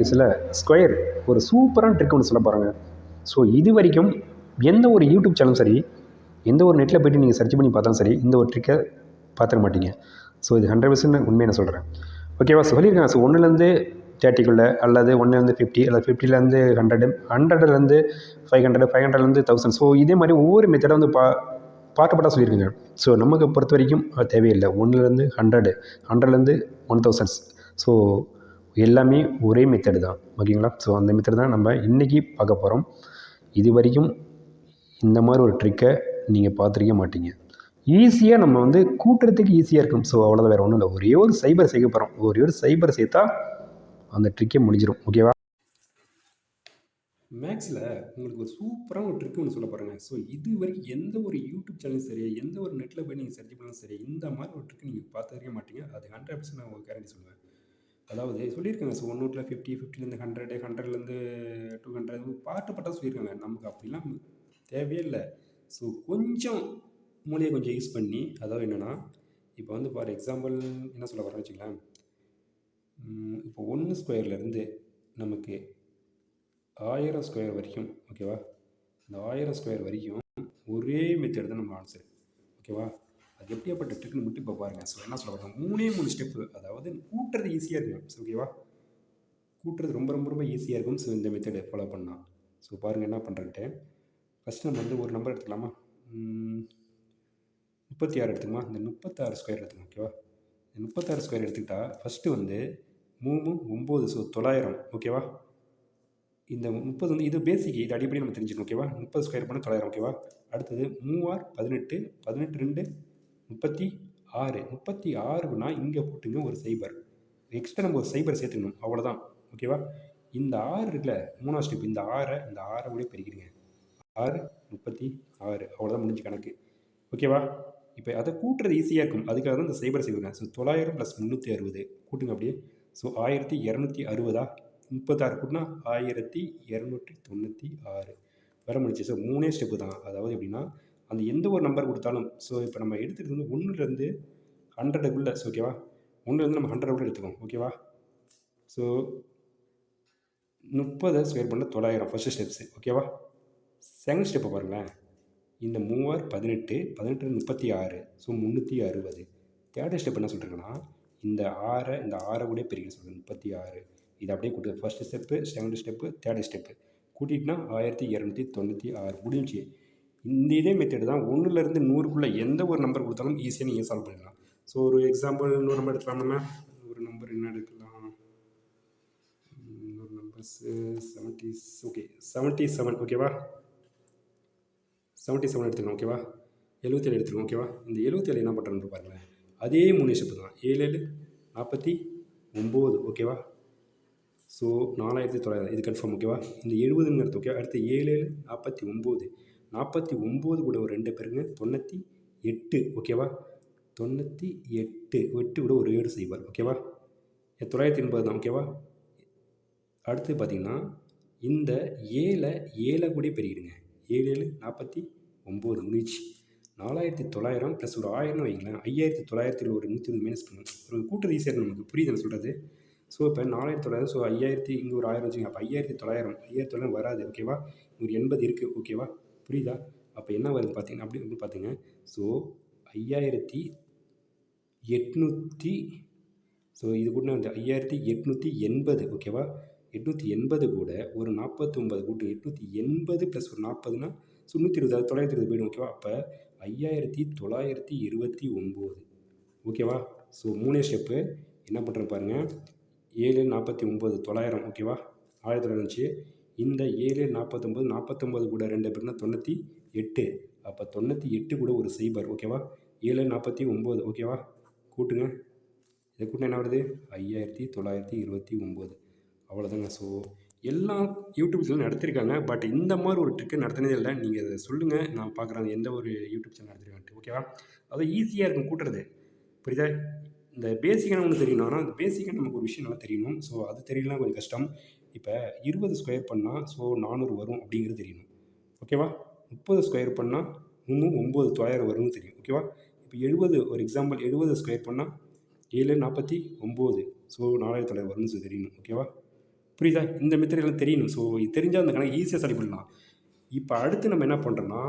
வீடியோஸில் ஸ்கொயர் ஒரு சூப்பரான ட்ரிக் ஒன்று சொல்ல போகிறாங்க. ஸோ இது வரைக்கும் எந்த ஒரு யூடியூப் சேனலும் சரி, எந்த ஒரு நெட்டில் போய்ட்டு நீங்கள் சர்ச் பண்ணி பார்த்தாலும் சரி, இந்த ஒரு ட்ரிக்கை பார்த்துக்க மாட்டீங்க. ஸோ இது 100% உண்மையை நான் சொல்கிறேன். ஓகேவா? சொல்லியிருக்காங்க. ஸோ 1லேருந்து 30க்குள்ளே, அல்லது 1லேருந்து 50, அல்லது 50லேருந்து 100, 100லேருந்து 500, 500லேருந்து 1000. ஸோ இதே மாதிரி ஒவ்வொரு மெத்தடை வந்து பார்க்கப்பட்டா சொல்லியிருக்காங்க. ஸோ நமக்கு பொறுத்த வரைக்கும் அது தேவையில்லை. 1லேருந்து 100, 100லேருந்து 1000. ஸோ எல்லாமே ஒரே மெத்தடு தான். ஓகேங்களா? ஸோ அந்த மெத்தடு தான் நம்ம இன்றைக்கி பார்க்க போகிறோம். இது வரைக்கும் இந்த மாதிரி ஒரு ட்ரிக்கை நீங்கள் பார்த்துருக்க மாட்டீங்க. ஈஸியாக நம்ம வந்து கூட்டுறதுக்கு ஈஸியாக இருக்கும். ஸோ அவ்வளோதான், வேறு ஒன்றும் இல்லை. ஒரே ஒரு சைபர் சேர்க்க போகிறோம். ஒரே ஒரு சைபர் சேர்த்தா அந்த ட்ரிக்கே முடிஞ்சிடும். ஓகேவா? மேக்ஸில் உங்களுக்கு ஒரு சூப்பரான ஒரு ட்ரிக் ஒன்று சொல்ல போகிறேங்க. ஸோ இது வரைக்கும் எந்த ஒரு யூடியூப் சேனலும் சரி, எந்த ஒரு நெட்டில் போய் நீங்கள் சர்ச் பண்ணாலும் சரி, இந்த மாதிரி ஒரு ட்ரிக் நீங்கள் பார்த்துருக்க மாட்டீங்க. அது 100% நான் உங்களுக்கு கேரண்டி சொல்லுவேன். அதாவது சொல்லியிருக்காங்க. ஸோ 1 50, 50லேருந்து 100, 100லேருந்து 200 பாட்டு சொல்லியிருக்காங்க. நமக்கு அப்படிலாம் தேவையே இல்லை. ஸோ கொஞ்சம் மூளையை கொஞ்சம் யூஸ் பண்ணி, அதாவது என்னென்னா, இப்போ வந்து ஃபார் எக்ஸாம்பிள் என்ன சொல்ல வரேன்னு வச்சுக்கலாம். இப்போ 1 ஸ்கொயர்லேருந்து நமக்கு 1000 ஸ்கொயர் வரைக்கும், ஓகேவா? இந்த 1000 ஸ்கொயர் வரைக்கும் ஒரே மெத்தட் தான் நம்ம ஆன்சர். ஓகேவா? அது எப்படியாப்பட்ட ட்ரிக்னு மட்டும் இப்போ பாருங்கள். ஸோ என்ன சொல்ல வரேன், 3 ஸ்டெப்பு. அதாவது கூட்டுறது ஈஸியாக இருக்கும். ஸோ ஓகேவா? கூட்டுறது ரொம்ப ரொம்ப ரொம்ப ஈஸியாக இருக்கும். ஸோ இந்த மெத்தடை ஃபாலோ பண்ணலாம். ஸோ பாருங்கள் என்ன பண்ணுறேன்ட்டு. ஃபஸ்ட்டு நம்ம வந்து ஒரு நம்பர் எடுத்துக்கலாமா? 36 எடுத்துக்கலாமா? இந்த 36 ஸ்கொயர் எடுத்துக்கணும். ஓகேவா? இந்த 36 ஸ்கொயர் எடுத்துக்கிட்டால் ஃபஸ்ட்டு வந்து 3 9, ஸோ 900. ஓகேவா? இந்த 30 வந்து இது பேசிக், இது அடிப்படை நம்ம தெரிஞ்சுக்கணும். ஓகேவா? 30 ஸ்கொயர் பண்ண 900. ஓகேவா? அடுத்தது 3 18, 18 2 36. 36க்குனா இங்கே போட்டுங்க ஒரு சைபர். எக்ஸ்ட்ரா நம்ம ஒரு சைபர் சேர்த்துக்கணும். அவ்வளோதான். ஓகேவா? இந்த 6 இருக்குல்ல, 3ஆவது ஸ்டெப். இந்த 6 கூட பெருக்கிடுங்க. 6 36. அவ்வளோதான், முடிஞ்சு கணக்கு. ஓகேவா? இப்போ அதை கூட்டுறது ஈஸியாக இருக்கும். அதுக்காக தான் இந்த சைபர் செய்வேன். ஸோ 900 + 360 கூட்டுங்க அப்படியே. ஸோ 1260. 36 கூட்டினா 1296 வர முடிச்சு. ஸோ 3 ஸ்டெப்பு தான். அதாவது எப்படின்னா, அந்த எந்த ஒரு நம்பர் கொடுத்தாலும், ஸோ இப்போ நம்ம எடுத்துகிட்டு வந்து 1லேருந்து 100க்குள்ளே. ஸோ ஓகேவா? 1லேருந்து நம்ம 100 எடுத்துக்கோம். ஓகேவா? ஸோ 30 ஸ்கொயர் பண்ண 900 ஃபஸ்ட்டு ஸ்டெப்ஸு. ஓகேவா? செகண்ட் ஸ்டெப்பை பாருங்களேன். இந்த 3 18, 18 36, ஸோ 360. தேர்டு ஸ்டெப் என்ன சொல்கிறேன்னா, இந்த 6 கூட பெருக்கி சொல்கிறேன். 36. இது அப்படியே கூட்டு. First step, second step, third step கூட்டிகிட்டுனா 1296 முடிஞ்சு. இந்த இதே மெத்தடு தான் 1லேருந்து 100க்குள்ளே எந்த ஒரு நம்பர் கொடுத்தாலும் ஈஸியாக நீங்கள் சால்வ் பண்ணிடலாம். ஸோ ஒரு எக்ஸாம்பிள் இன்னொரு நம்பர் எடுத்துக்கலாம். நம்ம ஒரு நம்பர் என்ன எடுக்கலாம்? இன்னொரு நம்பர்ஸ் 70. ஓகே, 77. ஓகேவா? 77 எடுத்துக்கலாம். ஓகேவா? 77 எடுத்துக்கலாம். ஓகேவா? இந்த 77 என்ன பண்ணுறேன்னு பாருங்களேன். அதே 3 ஸ்டெப்பு தான். 7 49. ஓகேவா? ஸோ 4900. இது கன்ஃபார்ம். ஓகேவா? இந்த 70ங்கிறது ஓகே. அடுத்து 7 49. 49 கூட ஒரு 2 பேருங்க 98. ஓகேவா? 98. 8 கூட ஒரு 7 சைபர். ஓகேவா? 980 தான். ஓகேவா? அடுத்து பார்த்தீங்கன்னா, இந்த 7 கூட பெருகிடுங்க. 7 49 முடிச்சு. 4900 ப்ளஸ் ஒரு 1000 வைங்களேன். 5900 ஒரு 120 மைனஸ் பண்ணுங்க. ஒரு கூட்டுறது ஈஸியாக இருக்கும் நமக்கு. புரியுது நான் சொல்கிறது? ஸோ இப்போ 4900, ஸோ 5000 இங்கே ஒரு 1000 வச்சுங்க. அப்போ 5900 வராது. ஓகேவா? ஒரு 80 இருக்குது. ஓகேவா? புரியுதா? அப்போ என்ன வருது பார்த்தீங்கன்னா, அப்படி பார்த்தீங்க. ஸோ 5800. ஸோ இது கூட வந்து 5880. ஓகேவா? 880 கூட ஒரு 49 கூட்டு. 880 ப்ளஸ் ஒரு 40னா ஸோ 120. 920 போய்டும். ஓகேவா? அப்போ 5929. ஓகேவா? ஸோ 3 ஸ்டெப்பு என்ன பண்ணுறேன் பாருங்கள். 7 49 900. ஓகேவா? 1900 இருந்துச்சு. இந்த 7 49 49 கூட 2 பேருனா 98. அப்போ 98 கூட ஒரு சைபர். ஓகேவா? 7 49. ஓகேவா? கூட்டுங்க. இதை கூட்டினா என்ன வருது? 5929. அவ்வளோதாங்க. ஸோ எல்லா யூடியூப் சேனலும் நடத்திருக்காங்க. பட் இந்த மாதிரி ஒரு ட்ரிக்கை நடத்தினதே இல்லை. நீங்கள் அதை சொல்லுங்கள், நான் பார்க்குறேன் எந்த ஒரு யூடியூப் சேனல் நடத்திருக்கான்ட்டு. ஓகேவா? அது ஈஸியாக இருக்கும் கூட்டுறது. புரியுதா? இந்த பேசிக்கான ஒன்று தெரியணும். ஆனால் அந்த பேசிக்காக நமக்கு ஒரு விஷயம் நல்லா தெரியணும். ஸோ அது தெரியலனா கொஞ்சம் கஷ்டம். இப்போ 20 ஸ்கொயர் பண்ணால் ஸோ 400 வரும் அப்படிங்கிறது தெரியணும். ஓகேவா? 30 ஸ்கொயர் பண்ணால் 900 வரும்னு தெரியும். ஓகேவா? இப்போ 70, ஒரு எக்ஸாம்பிள் 70 ஸ்கொயர் பண்ணால் 7 49, ஸோ 4900 வரும்னு தெரியணும். ஓகேவா? புரியுதா? இந்த மெத்தட் எல்லாம் தெரியணும். ஸோ இது தெரிஞ்சா அந்த கணக்கு ஈஸியா சரி பண்ணலாம். இப்ப அடுத்து நம்ம என்ன பண்றோம்னா